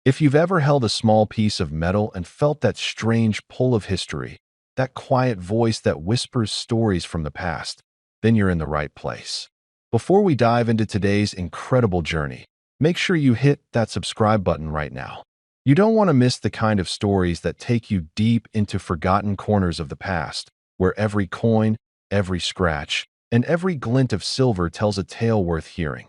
If you've ever held a small piece of metal and felt that strange pull of history, that quiet voice that whispers stories from the past, then you're in the right place. Before we dive into today's incredible journey, make sure you hit that subscribe button right now. You don't want to miss the kind of stories that take you deep into forgotten corners of the past, where every coin, every scratch, and every glint of silver tells a tale worth hearing.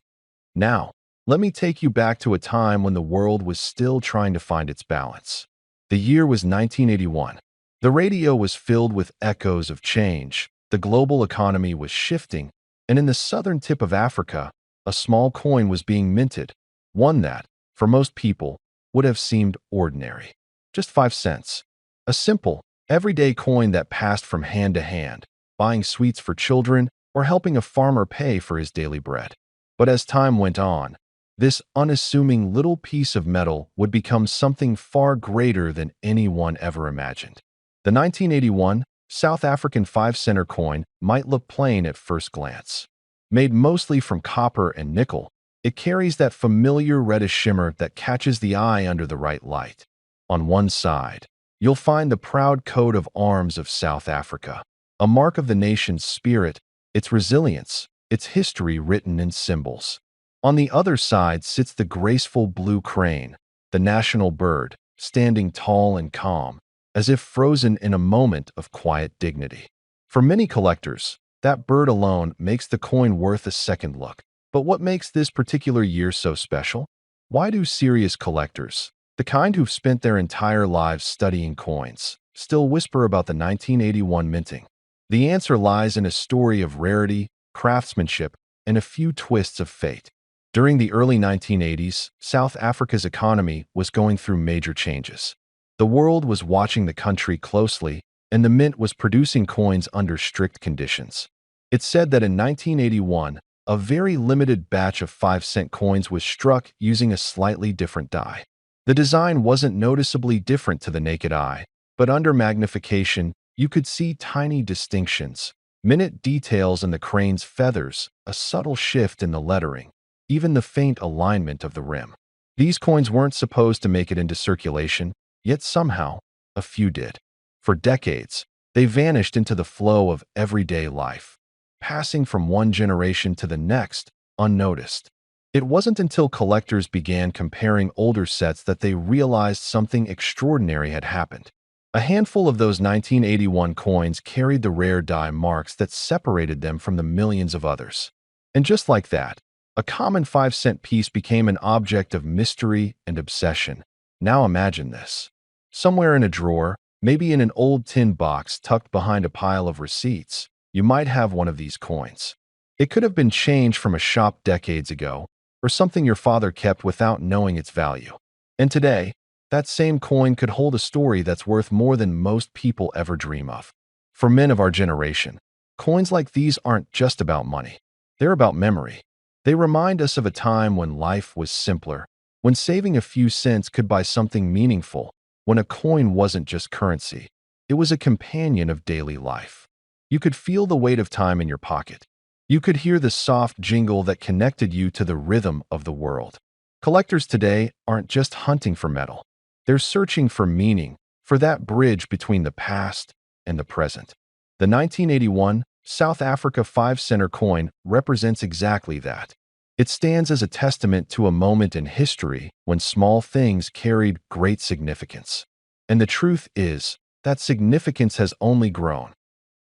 Now, let me take you back to a time when the world was still trying to find its balance. The year was 1981. The radio was filled with echoes of change, the global economy was shifting, and in the southern tip of Africa, a small coin was being minted, one that, for most people, would have seemed ordinary. Just 5 cents. A simple, everyday coin that passed from hand to hand, buying sweets for children or helping a farmer pay for his daily bread. But as time went on, this unassuming little piece of metal would become something far greater than anyone ever imagined. The 1981 South African 5-cent coin might look plain at first glance. Made mostly from copper and nickel, it carries that familiar reddish shimmer that catches the eye under the right light. On one side, you'll find the proud coat of arms of South Africa, a mark of the nation's spirit, its resilience, its history written in symbols. On the other side sits the graceful blue crane, the national bird, standing tall and calm, as if frozen in a moment of quiet dignity. For many collectors, that bird alone makes the coin worth a second look. But what makes this particular year so special? Why do serious collectors, the kind who've spent their entire lives studying coins, still whisper about the 1981 minting? The answer lies in a story of rarity, craftsmanship, and a few twists of fate. During the early 1980s, South Africa's economy was going through major changes. The world was watching the country closely, and the mint was producing coins under strict conditions. It's said that in 1981, a very limited batch of 5-cent coins was struck using a slightly different die. The design wasn't noticeably different to the naked eye, but under magnification, you could see tiny distinctions, minute details in the crane's feathers, a subtle shift in the lettering, even the faint alignment of the rim. These coins weren't supposed to make it into circulation, yet somehow, a few did. For decades, they vanished into the flow of everyday life, passing from one generation to the next, unnoticed. It wasn't until collectors began comparing older sets that they realized something extraordinary had happened. A handful of those 1981 coins carried the rare die marks that separated them from the millions of others. And just like that, a common 5-cent piece became an object of mystery and obsession. Now imagine this. Somewhere in a drawer, maybe in an old tin box tucked behind a pile of receipts, you might have one of these coins. It could have been change from a shop decades ago, or something your father kept without knowing its value. And today, that same coin could hold a story that's worth more than most people ever dream of. For men of our generation, coins like these aren't just about money. They're about memory. They remind us of a time when life was simpler, when saving a few cents could buy something meaningful, when a coin wasn't just currency. It was a companion of daily life. You could feel the weight of time in your pocket. You could hear the soft jingle that connected you to the rhythm of the world. Collectors today aren't just hunting for metal. They're searching for meaning, for that bridge between the past and the present. The 1981 South Africa 5-cent coin represents exactly that. It stands as a testament to a moment in history when small things carried great significance. And the truth is, that significance has only grown.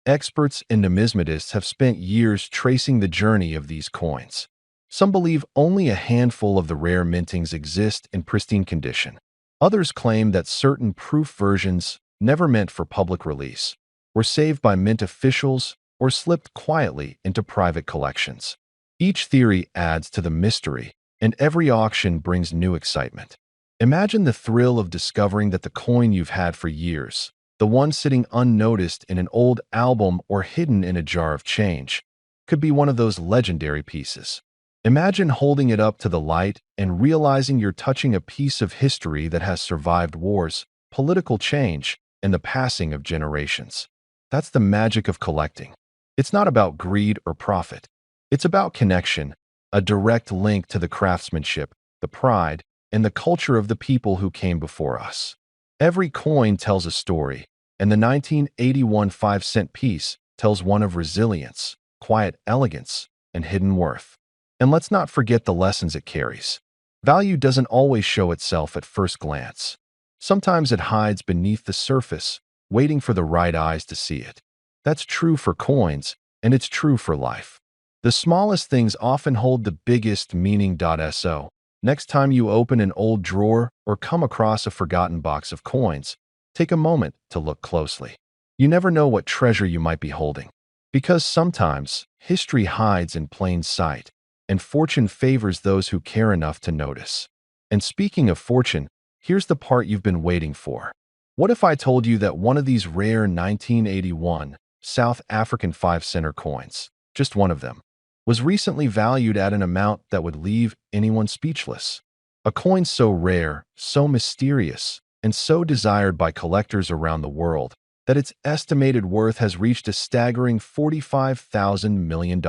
Experts and numismatists have spent years tracing the journey of these coins. Some believe only a handful of the rare mintings exist in pristine condition. Others claim that certain proof versions, never meant for public release, were saved by mint officials or slipped quietly into private collections. Each theory adds to the mystery, and every auction brings new excitement. Imagine the thrill of discovering that the coin you've had for years, the one sitting unnoticed in an old album or hidden in a jar of change, could be one of those legendary pieces. Imagine holding it up to the light and realizing you're touching a piece of history that has survived wars, political change, and the passing of generations. That's the magic of collecting. It's not about greed or profit. It's about connection, a direct link to the craftsmanship, the pride, and the culture of the people who came before us. Every coin tells a story, and the 1981 5-cent piece tells one of resilience, quiet elegance, and hidden worth. And let's not forget the lessons it carries. Value doesn't always show itself at first glance. Sometimes it hides beneath the surface, waiting for the right eyes to see it. That's true for coins, and it's true for life. The smallest things often hold the biggest meaning. So, next time you open an old drawer or come across a forgotten box of coins, take a moment to look closely. You never know what treasure you might be holding. Because sometimes history hides in plain sight, and fortune favors those who care enough to notice. And speaking of fortune, here's the part you've been waiting for. What if I told you that one of these rare 1981 South African 5-center coins, just one of them, was recently valued at an amount that would leave anyone speechless? A coin so rare, so mysterious, and so desired by collectors around the world that its estimated worth has reached a staggering $45,000 billion.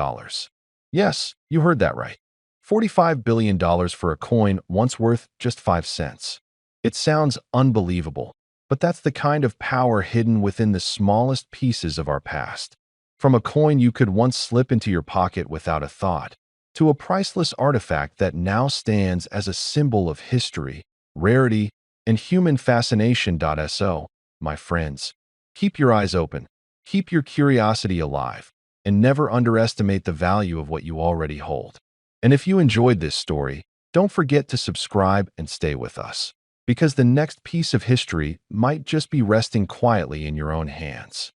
Yes, you heard that right. $45 billion for a coin once worth just 5 cents. It sounds unbelievable, but that's the kind of power hidden within the smallest pieces of our past. From a coin you could once slip into your pocket without a thought, to a priceless artifact that now stands as a symbol of history, rarity, and human fascination. So, my friends, keep your eyes open, keep your curiosity alive, and never underestimate the value of what you already hold. And if you enjoyed this story, don't forget to subscribe and stay with us, because the next piece of history might just be resting quietly in your own hands.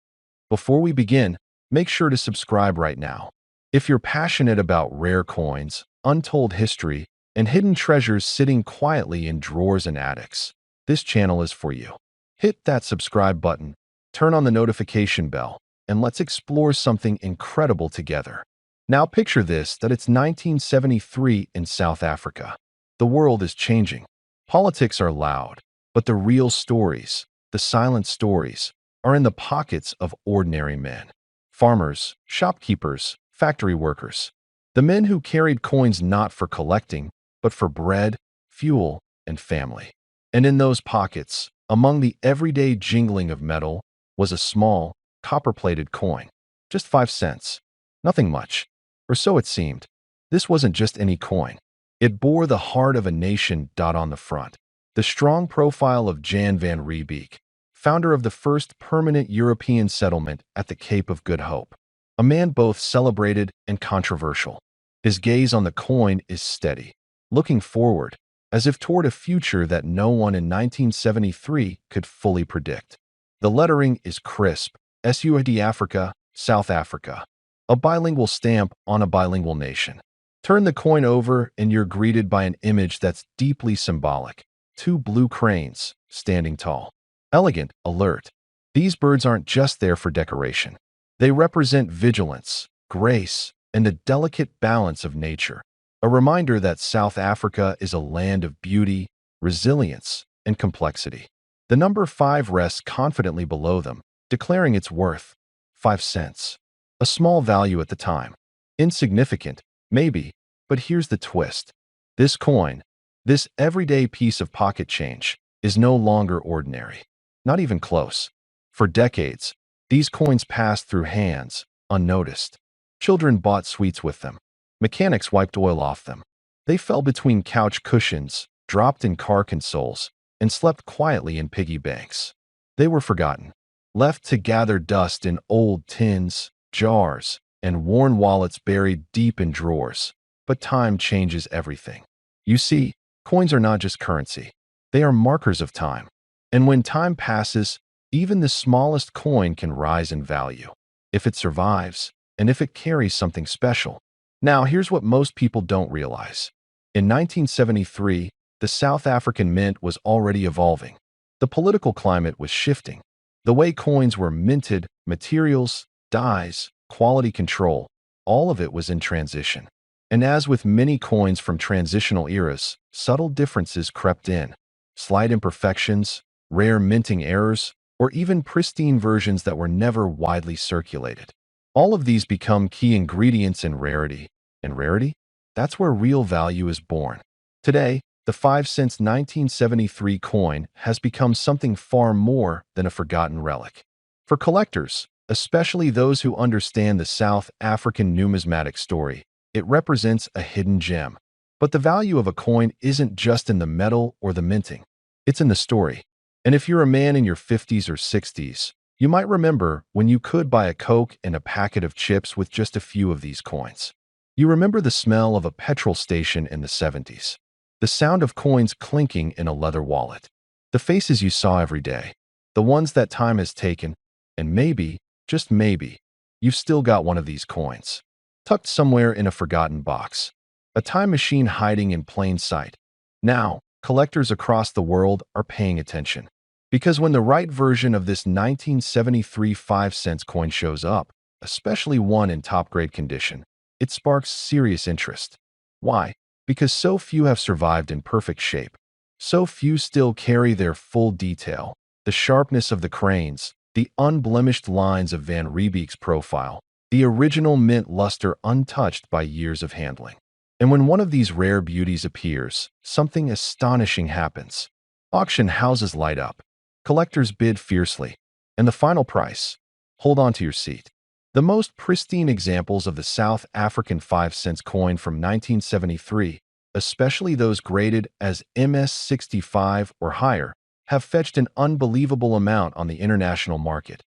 Before we begin, make sure to subscribe right now. If you're passionate about rare coins, untold history, and hidden treasures sitting quietly in drawers and attics, this channel is for you. Hit that subscribe button, turn on the notification bell, and let's explore something incredible together. Now picture this, that it's 1973 in South Africa. The world is changing. Politics are loud, but the real stories, the silent stories, are in the pockets of ordinary men. Farmers, shopkeepers, factory workers. The men who carried coins not for collecting, but for bread, fuel, and family. And in those pockets, among the everyday jingling of metal, was a small, copper-plated coin. Just 5 cents. Nothing much. Or so it seemed. This wasn't just any coin. It bore the heart of a nation. On the front, the strong profile of Jan van Riebeeck, founder of the first permanent European settlement at the Cape of Good Hope. A man both celebrated and controversial. His gaze on the coin is steady, looking forward, as if toward a future that no one in 1973 could fully predict. The lettering is crisp, SUD Africa, South Africa, a bilingual stamp on a bilingual nation. Turn the coin over and you're greeted by an image that's deeply symbolic. 2 blue cranes, standing tall. Elegant, alert. These birds aren't just there for decoration. They represent vigilance, grace, and the delicate balance of nature. A reminder that South Africa is a land of beauty, resilience, and complexity. The number 5 rests confidently below them, declaring its worth. 5 cents. A small value at the time. Insignificant, maybe, but here's the twist. This coin, this everyday piece of pocket change, is no longer ordinary. Not even close. For decades, these coins passed through hands, unnoticed. Children bought sweets with them. Mechanics wiped oil off them. They fell between couch cushions, dropped in car consoles, and slept quietly in piggy banks. They were forgotten, left to gather dust in old tins, jars, and worn wallets buried deep in drawers. But time changes everything. You see, coins are not just currency. They are markers of time. And when time passes, even the smallest coin can rise in value, if it survives, and if it carries something special. Now, here's what most people don't realize. In 1973, the South African Mint was already evolving. The political climate was shifting. The way coins were minted, materials, dyes, quality control, all of it was in transition. And as with many coins from transitional eras, subtle differences crept in. Slight imperfections, rare minting errors, or even pristine versions that were never widely circulated. All of these become key ingredients in rarity. And rarity? That's where real value is born. Today, the 5 cents 1973 coin has become something far more than a forgotten relic. For collectors, especially those who understand the South African numismatic story, it represents a hidden gem. But the value of a coin isn't just in the metal or the minting. It's in the story. And if you're a man in your 50s or 60s, you might remember when you could buy a Coke and a packet of chips with just a few of these coins. You remember the smell of a petrol station in the 70s, the sound of coins clinking in a leather wallet, the faces you saw every day, the ones that time has taken, and maybe, just maybe, you've still got one of these coins, tucked somewhere in a forgotten box, a time machine hiding in plain sight. Now, collectors across the world are paying attention. Because when the right version of this 1973 5 cents coin shows up, especially one in top-grade condition, it sparks serious interest. Why? Because so few have survived in perfect shape. So few still carry their full detail, the sharpness of the cranes, the unblemished lines of Van Riebeek's profile, the original mint luster untouched by years of handling. And when one of these rare beauties appears, something astonishing happens. Auction houses light up. Collectors bid fiercely. And the final price? Hold on to your seat. The most pristine examples of the South African 5 cents coin from 1973, especially those graded as MS65 or higher, have fetched an unbelievable amount on the international market.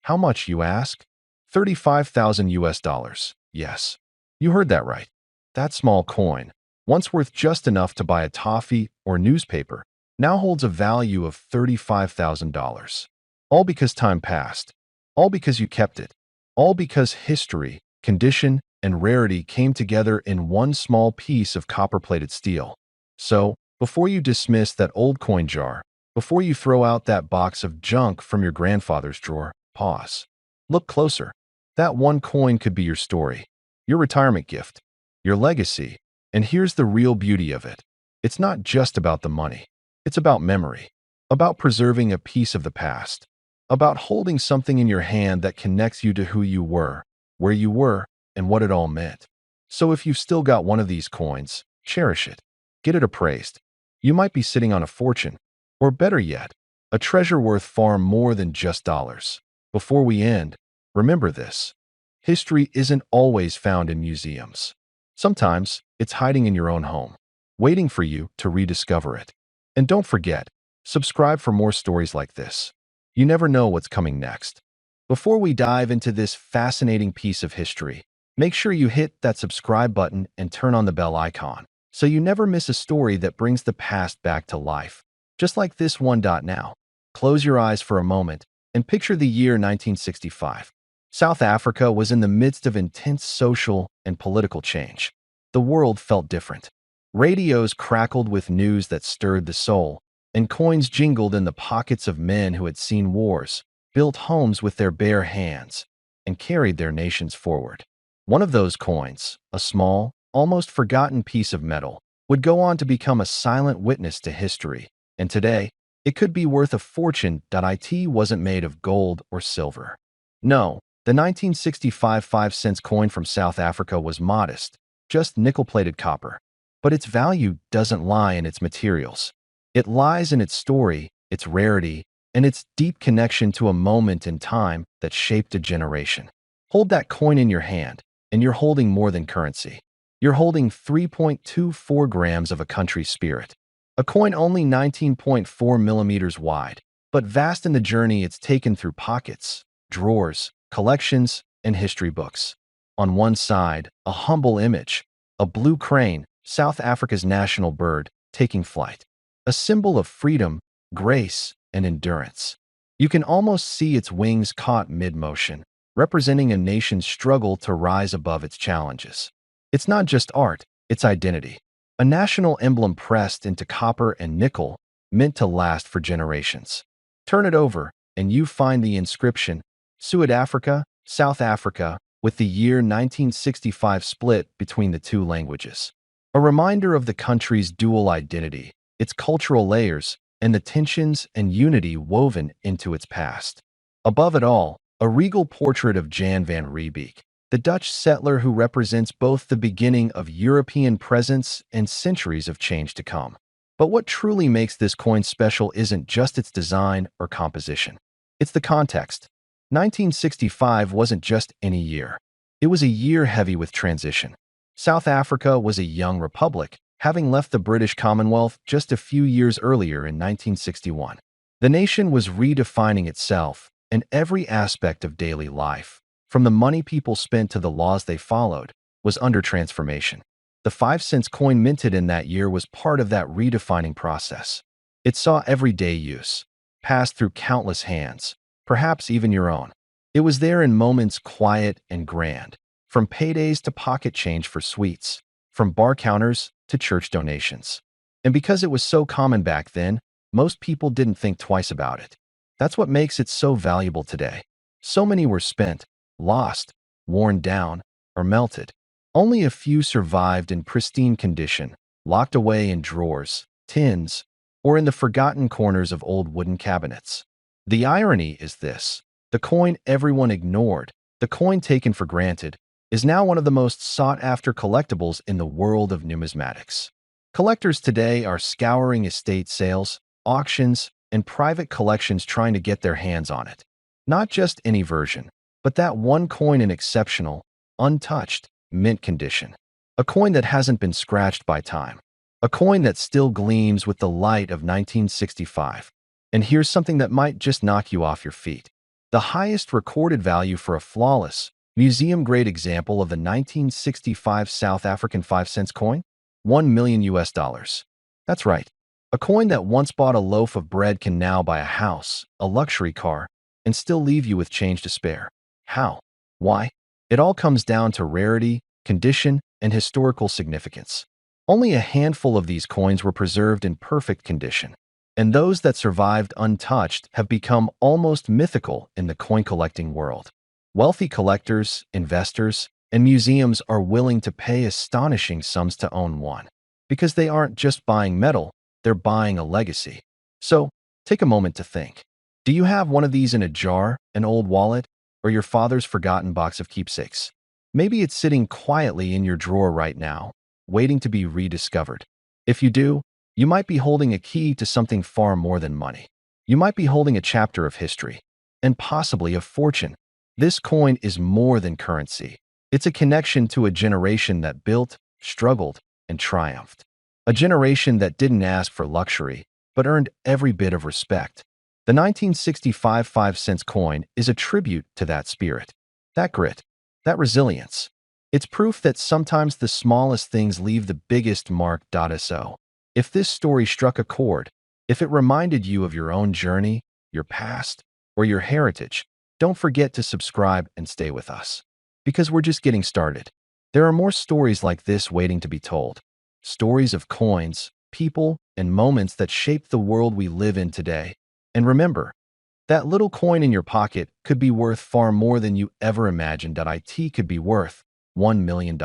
How much, you ask? 35,000 US dollars. Yes, you heard that right. That small coin, once worth just enough to buy a toffee or newspaper, now holds a value of $35,000. All because time passed. All because you kept it. All because history, condition, and rarity came together in one small piece of copper-plated steel. So, before you dismiss that old coin jar, before you throw out that box of junk from your grandfather's drawer, pause. Look closer. That one coin could be your story, your retirement gift, your legacy. And here's the real beauty of it. It's not just about the money. It's about memory, about preserving a piece of the past, about holding something in your hand that connects you to who you were, where you were, and what it all meant. So if you've still got one of these coins, cherish it. Get it appraised. You might be sitting on a fortune, or better yet, a treasure worth far more than just dollars. Before we end, remember this. History isn't always found in museums. Sometimes it's hiding in your own home, waiting for you to rediscover it. And don't forget, subscribe for more stories like this. You never know what's coming next. Before we dive into this fascinating piece of history, make sure you hit that subscribe button and turn on the bell icon so you never miss a story that brings the past back to life. Just like this one. Now, close your eyes for a moment and picture the year 1965. South Africa was in the midst of intense social and political change. The world felt different. Radios crackled with news that stirred the soul, and coins jingled in the pockets of men who had seen wars, built homes with their bare hands, and carried their nations forward. One of those coins, a small, almost forgotten piece of metal, would go on to become a silent witness to history, and today, it could be worth a fortune. It wasn't made of gold or silver. No, the 1965 5 cents coin from South Africa was modest, just nickel-plated copper. But its value doesn't lie in its materials. It lies in its story, its rarity, and its deep connection to a moment in time that shaped a generation. Hold that coin in your hand, and you're holding more than currency. You're holding 3.24 grams of a country's spirit. A coin only 19.4 millimeters wide, but vast in the journey it's taken through pockets, drawers, collections, and history books. On one side, a humble image, a blue crane, South Africa's national bird, taking flight. A symbol of freedom, grace, and endurance. You can almost see its wings caught mid-motion, representing a nation's struggle to rise above its challenges. It's not just art, it's identity. A national emblem pressed into copper and nickel, meant to last for generations. Turn it over, and you find the inscription, South Africa, South Africa, with the year 1965 split between the two languages. A reminder of the country's dual identity, its cultural layers, and the tensions and unity woven into its past. Above it all, a regal portrait of Jan van Riebeek, the Dutch settler who represents both the beginning of European presence and centuries of change to come. But what truly makes this coin special isn't just its design or composition. It's the context. 1965 wasn't just any year. It was a year heavy with transition. South Africa was a young republic, having left the British Commonwealth just a few years earlier in 1961. The nation was redefining itself in every aspect of daily life, from the money people spent to the laws they followed, was under transformation. The 5 cents coin minted in that year was part of that redefining process. It saw everyday use, passed through countless hands, perhaps even your own. It was there in moments quiet and grand, from paydays to pocket change for sweets, from bar counters to church donations. And because it was so common back then, most people didn't think twice about it. That's what makes it so valuable today. So many were spent, lost, worn down, or melted. Only a few survived in pristine condition, locked away in drawers, tins, or in the forgotten corners of old wooden cabinets. The irony is this: the coin everyone ignored, the coin taken for granted, is now one of the most sought-after collectibles in the world of numismatics. Collectors today are scouring estate sales, auctions, and private collections trying to get their hands on it. Not just any version, but that one coin in exceptional, untouched, mint condition. A coin that hasn't been scratched by time. A coin that still gleams with the light of 1965. And here's something that might just knock you off your feet. The highest recorded value for a flawless, museum-grade example of the 1965 South African 5 cents coin? 1 million US dollars. That's right. A coin that once bought a loaf of bread can now buy a house, a luxury car, and still leave you with change to spare. How? Why? It all comes down to rarity, condition, and historical significance. Only a handful of these coins were preserved in perfect condition, and those that survived untouched have become almost mythical in the coin-collecting world. Wealthy collectors, investors, and museums are willing to pay astonishing sums to own one, because they aren't just buying metal, they're buying a legacy. So, take a moment to think. Do you have one of these in a jar, an old wallet, or your father's forgotten box of keepsakes? Maybe it's sitting quietly in your drawer right now, waiting to be rediscovered. If you do, you might be holding a key to something far more than money. You might be holding a chapter of history, and possibly of fortune. This coin is more than currency. It's a connection to a generation that built, struggled, and triumphed. A generation that didn't ask for luxury, but earned every bit of respect. The 1965 5 cents coin is a tribute to that spirit, that grit, that resilience. It's proof that sometimes the smallest things leave the biggest mark. So, if this story struck a chord, if it reminded you of your own journey, your past, or your heritage, don't forget to subscribe and stay with us. Because we're just getting started. There are more stories like this waiting to be told. Stories of coins, people, and moments that shape the world we live in today. And remember, that little coin in your pocket could be worth far more than you ever imagined. It could be worth $1 million.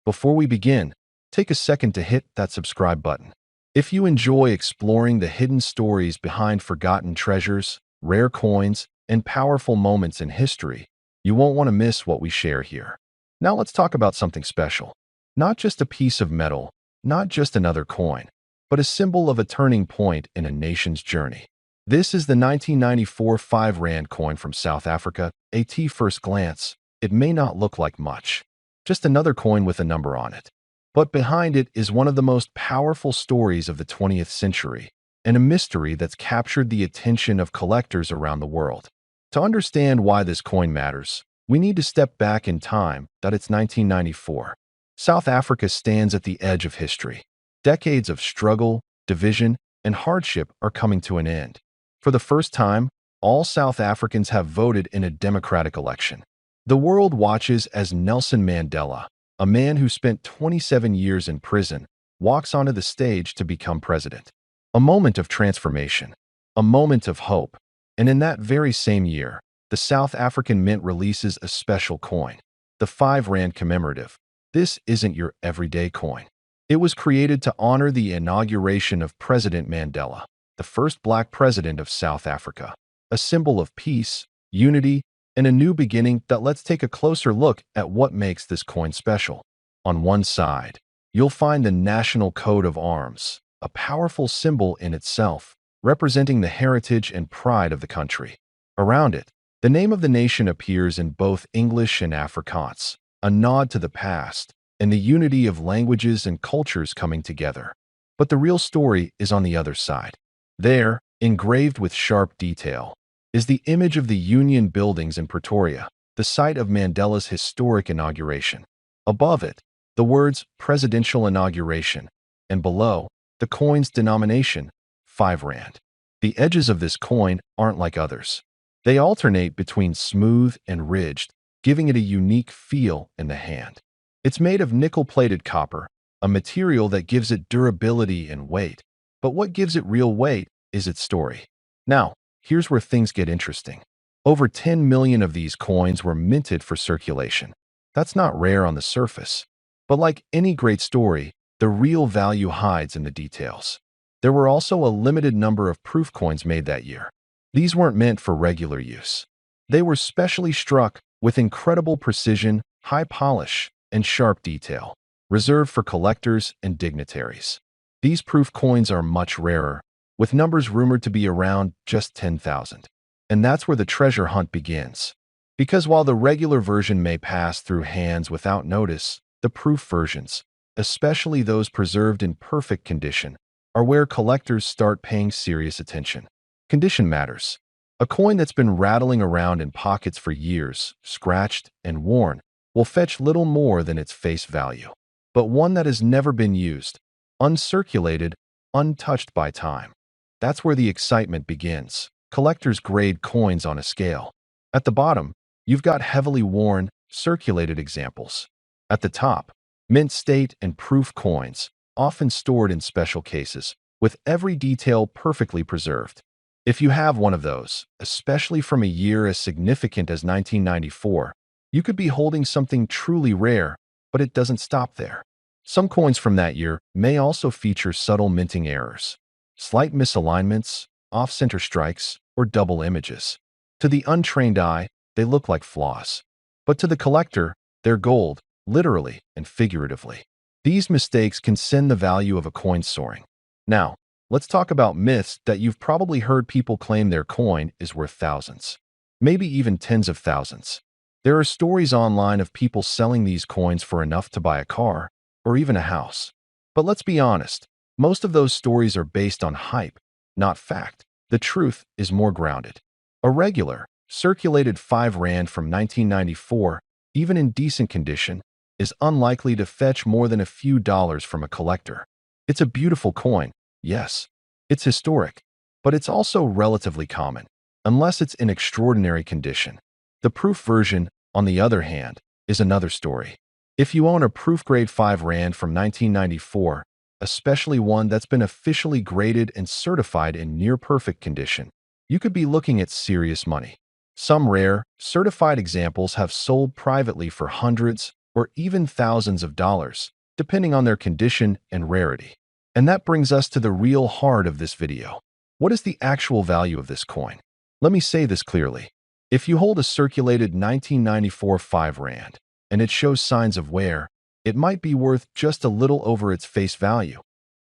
Before we begin, take a second to hit that subscribe button. If you enjoy exploring the hidden stories behind forgotten treasures, rare coins, and powerful moments in history, you won't want to miss what we share here. Now let's talk about something special. Not just a piece of metal, not just another coin, but a symbol of a turning point in a nation's journey. This is the 1994 5 Rand coin from South Africa. At first glance, it may not look like much, just another coin with a number on it. But behind it is one of the most powerful stories of the 20th century, and a mystery that's captured the attention of collectors around the world. To understand why this coin matters, we need to step back in time. It's 1994. South Africa stands at the edge of history. Decades of struggle, division, and hardship are coming to an end. For the first time, all South Africans have voted in a democratic election. The world watches as Nelson Mandela, a man who spent 27 years in prison, walks onto the stage to become president. A moment of transformation, a moment of hope. And in that very same year, the South African Mint releases a special coin, the 5 Rand commemorative. This isn't your everyday coin. It was created to honor the inauguration of President Mandela, the first black president of South Africa, a symbol of peace, unity, and a new beginning. Let's take a closer look at what makes this coin special. On one side, you'll find the national coat of arms, a powerful symbol in itself, representing the heritage and pride of the country. Around it, the name of the nation appears in both English and Afrikaans, a nod to the past and the unity of languages and cultures coming together. But the real story is on the other side. There, engraved with sharp detail, is the image of the Union buildings in Pretoria, the site of Mandela's historic inauguration. Above it, the words presidential inauguration, and below, the coin's denomination, 5 rand. The edges of this coin aren't like others. They alternate between smooth and ridged, giving it a unique feel in the hand. It's made of nickel-plated copper, a material that gives it durability and weight. But what gives it real weight is its story. Now, here's where things get interesting. Over 10 million of these coins were minted for circulation. That's not rare on the surface. But like any great story, the real value hides in the details. There were also a limited number of proof coins made that year. These weren't meant for regular use. They were specially struck with incredible precision, high polish, and sharp detail, reserved for collectors and dignitaries. These proof coins are much rarer, with numbers rumored to be around just 10,000. And that's where the treasure hunt begins. Because while the regular version may pass through hands without notice, the proof versions, especially those preserved in perfect condition, are where collectors start paying serious attention. Condition matters. A coin that's been rattling around in pockets for years, scratched and worn, will fetch little more than its face value. But one that has never been used, uncirculated, untouched by time, that's where the excitement begins. Collectors grade coins on a scale. At the bottom, you've got heavily worn, circulated examples. At the top, mint state and proof coins, often stored in special cases, with every detail perfectly preserved. If you have one of those, especially from a year as significant as 1994, you could be holding something truly rare, but it doesn't stop there. Some coins from that year may also feature subtle minting errors, slight misalignments, off-center strikes, or double images. To the untrained eye, they look like flaws. But to the collector, they're gold, literally and figuratively. These mistakes can send the value of a coin soaring. Now, let's talk about myths that you've probably heard people claim their coin is worth thousands, maybe even tens of thousands. There are stories online of people selling these coins for enough to buy a car or even a house. But let's be honest, most of those stories are based on hype, not fact. The truth is more grounded. A regular, circulated 5 rand from 1994, even in decent condition, is unlikely to fetch more than a few dollars from a collector. It's a beautiful coin, yes. It's historic, but it's also relatively common, unless it's in extraordinary condition. The proof version, on the other hand, is another story. If you own a proof-grade 5 rand from 1994, especially one that's been officially graded and certified in near-perfect condition, you could be looking at serious money. Some rare, certified examples have sold privately for hundreds or even thousands of dollars, depending on their condition and rarity. And that brings us to the real heart of this video. What is the actual value of this coin? Let me say this clearly. If you hold a circulated 1994 5 rand, and it shows signs of wear, it might be worth just a little over its face value,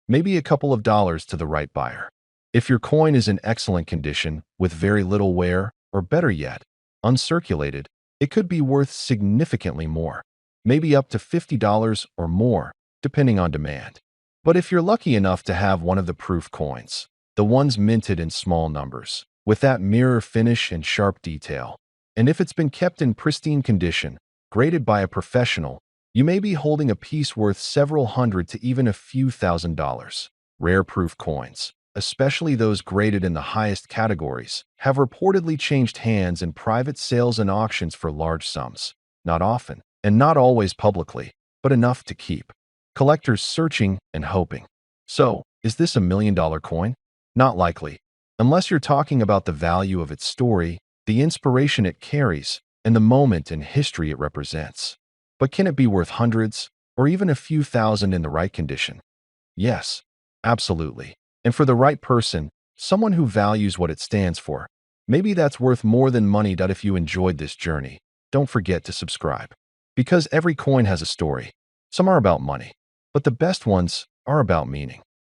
maybe a couple of dollars to the right buyer. If your coin is in excellent condition, with very little wear, or better yet, uncirculated, it could be worth significantly more, maybe up to $50 or more, depending on demand. But if you're lucky enough to have one of the proof coins, the ones minted in small numbers, with that mirror finish and sharp detail, and if it's been kept in pristine condition, graded by a professional, you may be holding a piece worth several hundred to even a few $1,000s. Rare proof coins, especially those graded in the highest categories, have reportedly changed hands in private sales and auctions for large sums. Not often, and not always publicly, but enough to keep collectors searching and hoping. So, is this $1 million coin? Not likely, unless you're talking about the value of its story, the inspiration it carries, and the moment in history it represents. But can it be worth hundreds, or even a few thousand in the right condition? Yes, absolutely. And for the right person, someone who values what it stands for, maybe that's worth more than money. If you enjoyed this journey, don't forget to subscribe. Because every coin has a story. Some are about money, but the best ones are about meaning.